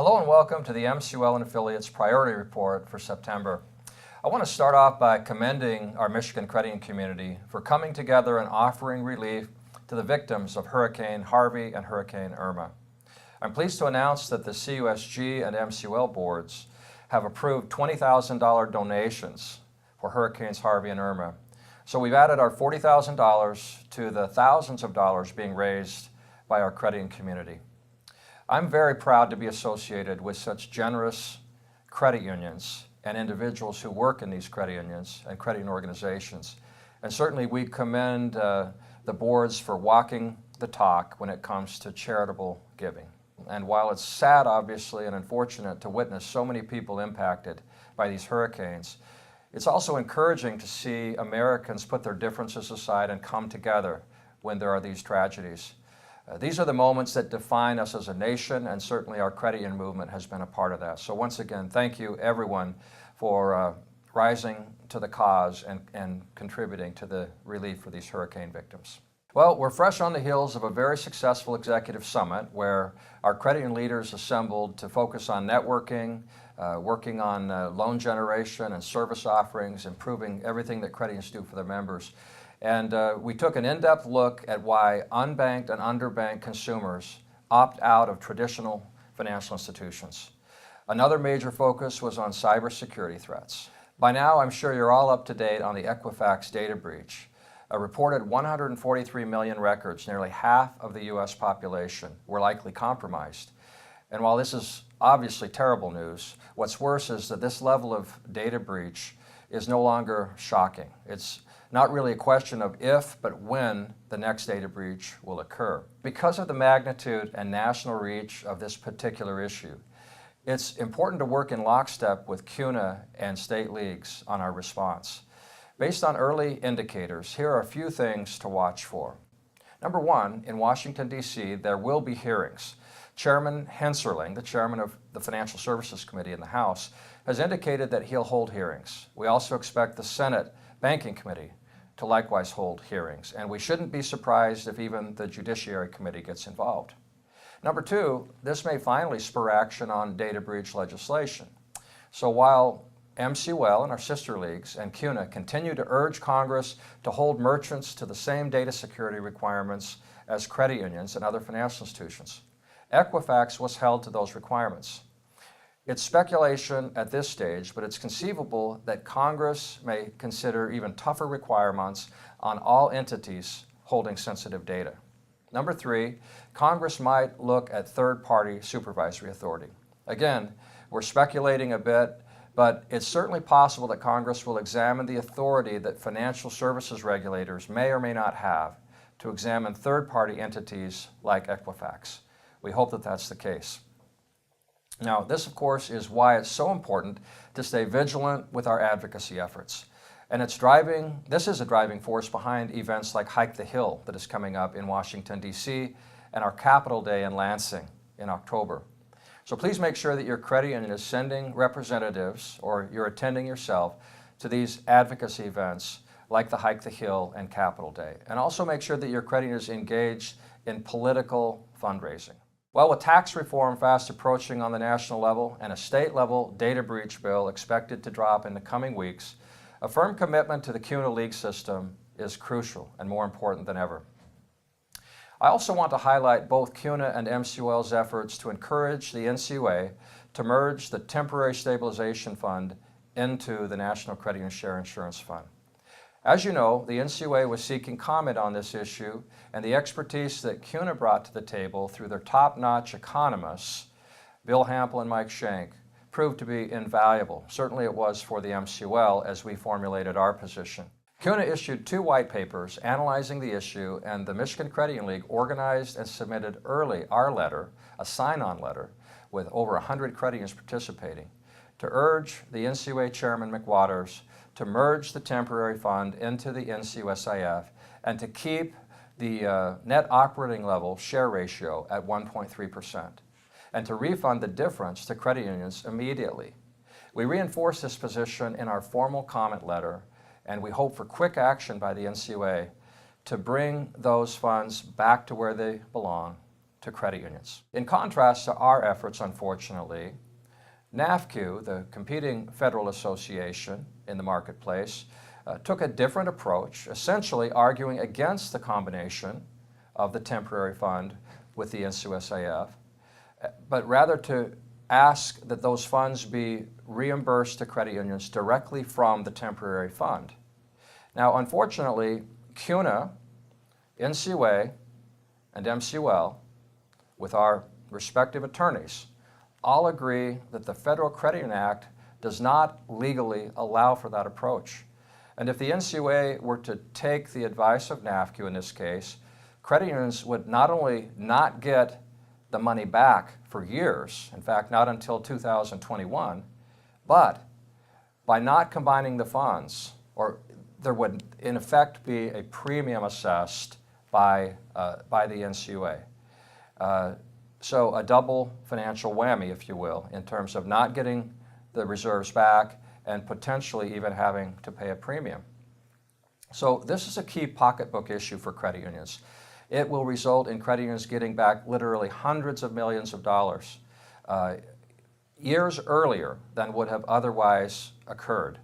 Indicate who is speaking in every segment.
Speaker 1: Hello and welcome to the MCUL and Affiliates Priority Report for September. I want to start off by commending our Michigan credit community for coming together and offering relief to the victims of Hurricane Harvey and Hurricane Irma. I'm pleased to announce that the CUSG and MCUL boards have approved $20,000 donations for Hurricanes Harvey and Irma. So we've added our $40,000 to the thousands of dollars being raised by our credit community. I'm very proud to be associated with such generous credit unions and individuals who work in these credit unions and credit organizations. And certainly we commend the boards for walking the talk when it comes to charitable giving. And while it's sad, obviously, and unfortunate to witness so many people impacted by these hurricanes, it's also encouraging to see Americans put their differences aside and come together when there are these tragedies. These are the moments that define us as a nation, and certainly our credit union movement has been a part of that. So once again, thank you everyone for rising to the cause and contributing to the relief for these hurricane victims. Well, we're fresh on the heels of a very successful executive summit where our credit union leaders assembled to focus on networking, working on loan generation and service offerings, improving everything that credit unions do for their members. And we took an in-depth look at why unbanked and underbanked consumers opt out of traditional financial institutions. Another major focus was on cybersecurity threats. By now, I'm sure you're all up to date on the Equifax data breach. A reported 143 million records, nearly half of the U.S. population, were likely compromised. And while this is obviously terrible news, what's worse is that this level of data breach is no longer shocking. It's not really a question of if, but when the next data breach will occur. Because of the magnitude and national reach of this particular issue, it's important to work in lockstep with CUNA and state leagues on our response. Based on early indicators, here are a few things to watch for. Number one, in Washington, D.C., there will be hearings. Chairman Hensarling, the chairman of the Financial Services Committee in the House, has indicated that he'll hold hearings. We also expect the Senate Banking Committee to likewise hold hearings, and we shouldn't be surprised if even the Judiciary Committee gets involved. Number two, this may finally spur action on data breach legislation. So while MCUL and our sister leagues and CUNA continue to urge Congress to hold merchants to the same data security requirements as credit unions and other financial institutions, Equifax was held to those requirements. It's speculation at this stage, but it's conceivable that Congress may consider even tougher requirements on all entities holding sensitive data. Number three, Congress might look at third-party supervisory authority. Again, we're speculating a bit, but it's certainly possible that Congress will examine the authority that financial services regulators may or may not have to examine third-party entities like Equifax. We hope that that's the case. Now, this, of course, is why it's so important to stay vigilant with our advocacy efforts. And this is a driving force behind events like Hike the Hill that is coming up in Washington, D.C., and our Capitol Day in Lansing in October. So please make sure that your credit union is sending representatives, or you're attending yourself, to these advocacy events like the Hike the Hill and Capitol Day. And also make sure that your credit union is engaged in political fundraising. Well, with tax reform fast approaching on the national level and a state-level data breach bill expected to drop in the coming weeks, a firm commitment to the CUNA League system is crucial and more important than ever. I also want to highlight both CUNA and MCUL's efforts to encourage the NCUA to merge the Temporary Stabilization Fund into the National Credit Union Share Insurance Fund. As you know, the NCUA was seeking comment on this issue, and the expertise that CUNA brought to the table through their top-notch economists, Bill Hample and Mike Schenk, proved to be invaluable. Certainly it was for the MCUL as we formulated our position. CUNA issued 2 white papers analyzing the issue, and the Michigan Credit Union League organized and submitted early our letter, a sign-on letter, with over 100 credit unions participating, to urge the NCUA Chairman McWatters to merge the temporary fund into the NCUSIF and to keep the net operating level share ratio at 1.3% and to refund the difference to credit unions immediately. We reinforce this position in our formal comment letter, and we hope for quick action by the NCUA to bring those funds back to where they belong to credit unions. In contrast to our efforts, unfortunately, NAFCU, the competing federal association in the marketplace, took a different approach, essentially arguing against the combination of the temporary fund with the NCUSAF, but rather to ask that those funds be reimbursed to credit unions directly from the temporary fund. Now, unfortunately, CUNA, NCUA, and MCUL, with our respective attorneys, all agree that the Federal Credit Union Act does not legally allow for that approach. And if the NCUA were to take the advice of NAFCU in this case, credit unions would not only not get the money back for years, in fact, not until 2021, but by not combining the funds, or there would in effect be a premium assessed by the NCUA. So a double financial whammy, if you will, in terms of not getting the reserves back and potentially even having to pay a premium. So this is a key pocketbook issue for credit unions. It will result in credit unions getting back literally hundreds of millions of dollars years earlier than would have otherwise occurred.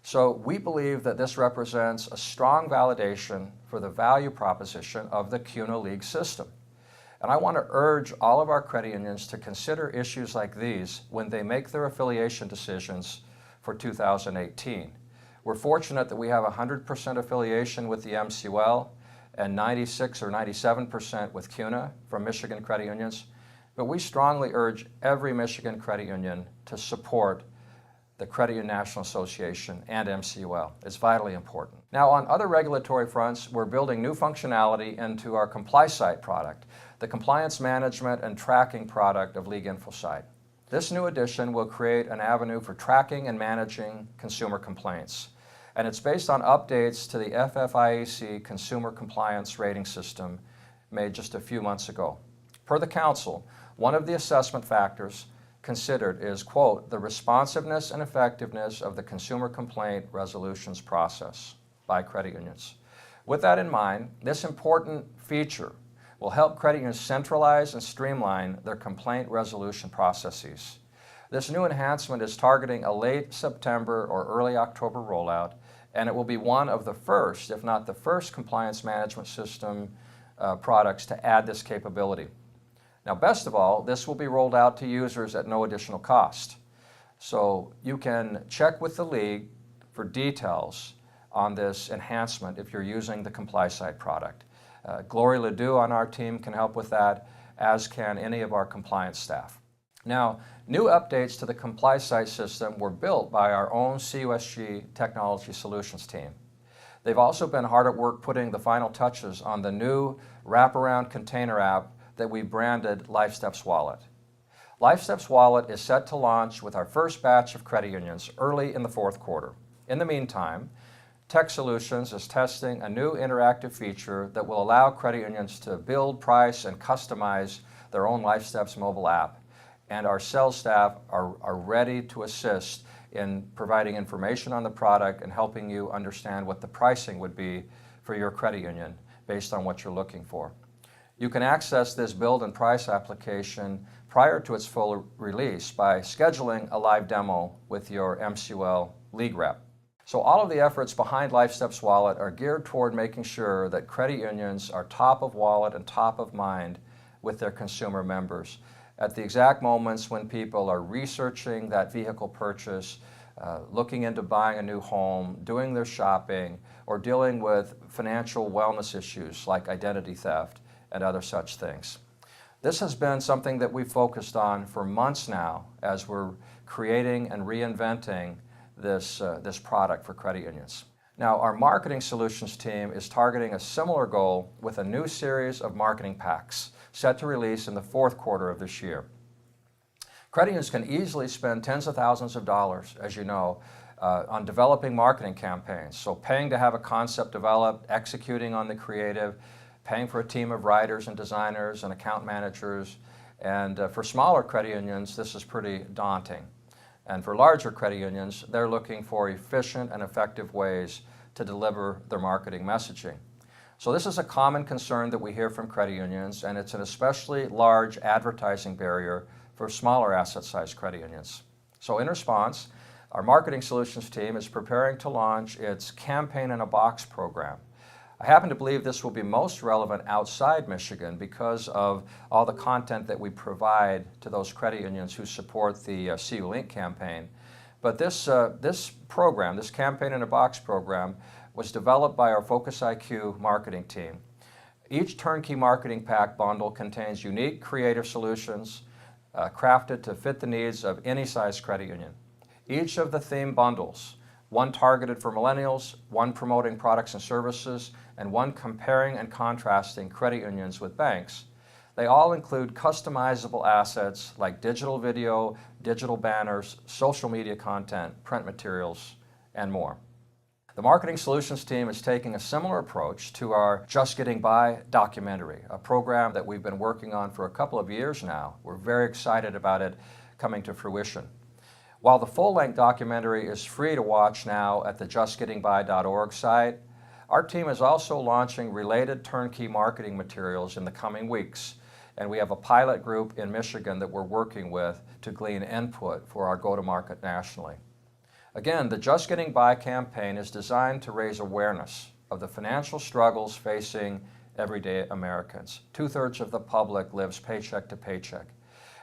Speaker 1: So we believe that this represents a strong validation for the value proposition of the CUNA League system. And I want to urge all of our credit unions to consider issues like these when they make their affiliation decisions for 2018. We're fortunate that we have 100% affiliation with the MCUL and 96 or 97% with CUNA from Michigan credit unions, but we strongly urge every Michigan credit union to support the Credit Union National Association and MCUL. It's vitally important. Now, on other regulatory fronts, we're building new functionality into our ComplySite product, the compliance management and tracking product of LeagueInfoSite. This new addition will create an avenue for tracking and managing consumer complaints, and it's based on updates to the FFIEC Consumer Compliance Rating System made just a few months ago. Per the Council, one of the assessment factors considered is, quote, the responsiveness and effectiveness of the consumer complaint resolutions process by credit unions. With that in mind, this important feature will help credit unions centralize and streamline their complaint resolution processes. This new enhancement is targeting a late September or early October rollout, and it will be one of the first, if not the first, compliance management system products to add this capability. Now, best of all, this will be rolled out to users at no additional cost. So you can check with the League for details on this enhancement if you're using the ComplySite product. Glory Ledoux on our team can help with that, as can any of our compliance staff. Now, new updates to the ComplySite system were built by our own CUSG Technology Solutions team. They've also been hard at work putting the final touches on the new wraparound container app that we branded LifeSteps Wallet. LifeSteps Wallet is set to launch with our first batch of credit unions early in the fourth quarter. In the meantime, Tech Solutions is testing a new interactive feature that will allow credit unions to build, price, and customize their own LifeSteps mobile app. And our sales staff are ready to assist in providing information on the product and helping you understand what the pricing would be for your credit union based on what you're looking for. You can access this build and price application prior to its full release by scheduling a live demo with your MCUL League rep. So all of the efforts behind LifeSteps Wallet are geared toward making sure that credit unions are top of wallet and top of mind with their consumer members at the exact moments when people are researching that vehicle purchase, looking into buying a new home, doing their shopping, or dealing with financial wellness issues like identity theft and other such things. This has been something that we've focused on for months now as we're creating and reinventing this product for credit unions. Now, our marketing solutions team is targeting a similar goal with a new series of marketing packs set to release in the fourth quarter of this year. Credit unions can easily spend tens of thousands of dollars, as you know, on developing marketing campaigns. So paying to have a concept developed, executing on the creative, paying for a team of writers and designers and account managers. And for smaller credit unions, this is pretty daunting. And for larger credit unions, they're looking for efficient and effective ways to deliver their marketing messaging. So this is a common concern that we hear from credit unions, and it's an especially large advertising barrier for smaller asset-sized credit unions. So in response, our marketing solutions team is preparing to launch its Campaign in a Box program. I happen to believe this will be most relevant outside Michigan because of all the content that we provide to those credit unions who support the CU Link campaign. But this program, this Campaign in a Box program, was developed by our Focus IQ marketing team. Each turnkey marketing pack bundle contains unique creative solutions crafted to fit the needs of any size credit union. Each of the theme bundles, one targeted for millennials, one promoting products and services, and one comparing and contrasting credit unions with banks, they all include customizable assets like digital video, digital banners, social media content, print materials, and more. The Marketing Solutions team is taking a similar approach to our Just Getting By documentary, a program that we've been working on for a couple of years now. We're very excited about it coming to fruition. While the full-length documentary is free to watch now at the justgettingby.org site, our team is also launching related turnkey marketing materials in the coming weeks, and we have a pilot group in Michigan that we're working with to glean input for our go-to-market nationally. Again, the Just Getting By campaign is designed to raise awareness of the financial struggles facing everyday Americans. 2/3 of the public lives paycheck to paycheck.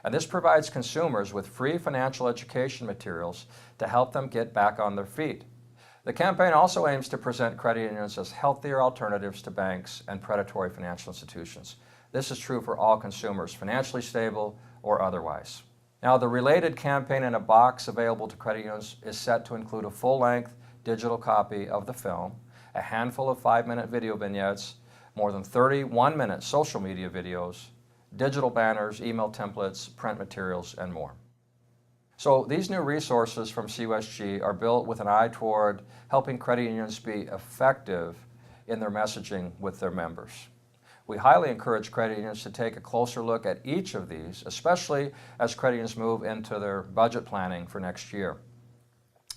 Speaker 1: And this provides consumers with free financial education materials to help them get back on their feet. The campaign also aims to present credit unions as healthier alternatives to banks and predatory financial institutions. This is true for all consumers, financially stable or otherwise. Now, the related Campaign in a Box available to credit unions is set to include a full-length digital copy of the film, a handful of 5-minute video vignettes, more than 30 one-minute social media videos, digital banners, email templates, print materials, and more. So these new resources from CUSG are built with an eye toward helping credit unions be effective in their messaging with their members. We highly encourage credit unions to take a closer look at each of these, especially as credit unions move into their budget planning for next year.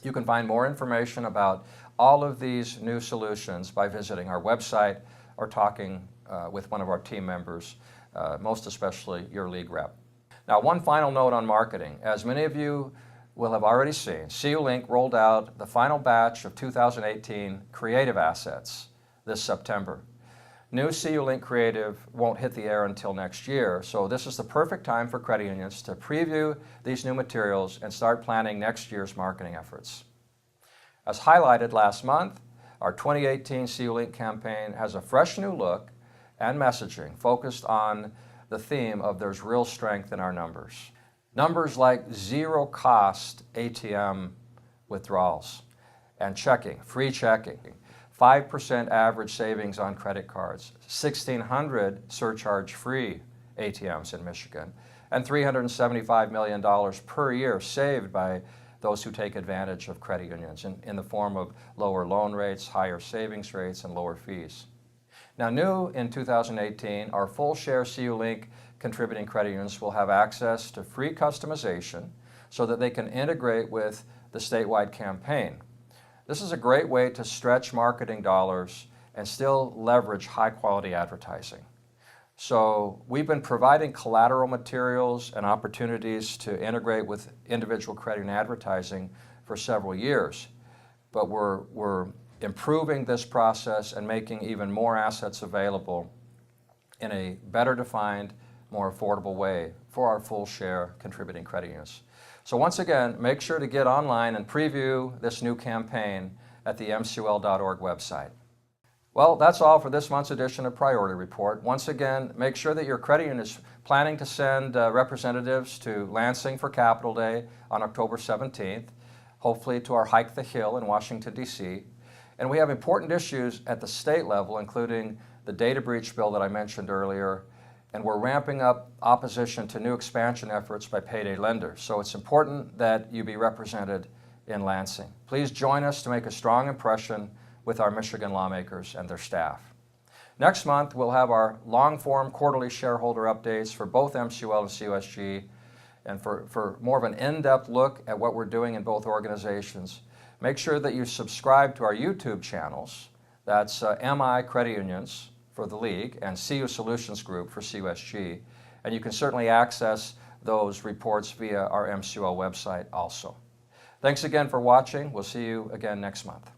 Speaker 1: You can find more information about all of these new solutions by visiting our website or talking with one of our team members, most especially your league rep. Now, one final note on marketing. As many of you will have already seen, CU Link rolled out the final batch of 2018 creative assets this September. New CU Link creative won't hit the air until next year, so this is the perfect time for credit unions to preview these new materials and start planning next year's marketing efforts. As highlighted last month, our 2018 CU Link campaign has a fresh new look and messaging focused on the theme of there's real strength in our numbers. Numbers like zero cost ATM withdrawals and checking, free checking, 5% average savings on credit cards, 1,600 surcharge-free ATMs in Michigan, and $375 million per year saved by those who take advantage of credit unions in the form of lower loan rates, higher savings rates, and lower fees. Now, new in 2018, our full-share CU Link contributing credit unions will have access to free customization so that they can integrate with the statewide campaign. This is a great way to stretch marketing dollars and still leverage high-quality advertising. So we've been providing collateral materials and opportunities to integrate with individual credit and advertising for several years, but we're improving this process and making even more assets available in a better defined, more affordable way for our full share contributing credit unions. So once again, make sure to get online and preview this new campaign at the mcul.org website. Well, that's all for this month's edition of Priority Report. Once again, make sure that your credit union is planning to send representatives to Lansing for Capital Day on October 17th, hopefully to our Hike the Hill in Washington, D.C. And we have important issues at the state level, including the data breach bill that I mentioned earlier, and we're ramping up opposition to new expansion efforts by payday lenders. So it's important that you be represented in Lansing. Please join us to make a strong impression with our Michigan lawmakers and their staff. Next month, we'll have our long-form quarterly shareholder updates for both MCUL and CUSG. And for more of an in-depth look at what we're doing in both organizations, make sure that you subscribe to our YouTube channels. That's MI Credit Unions for the League and CU Solutions Group for CUSG. And you can certainly access those reports via our MCUL website also. Thanks again for watching. We'll see you again next month.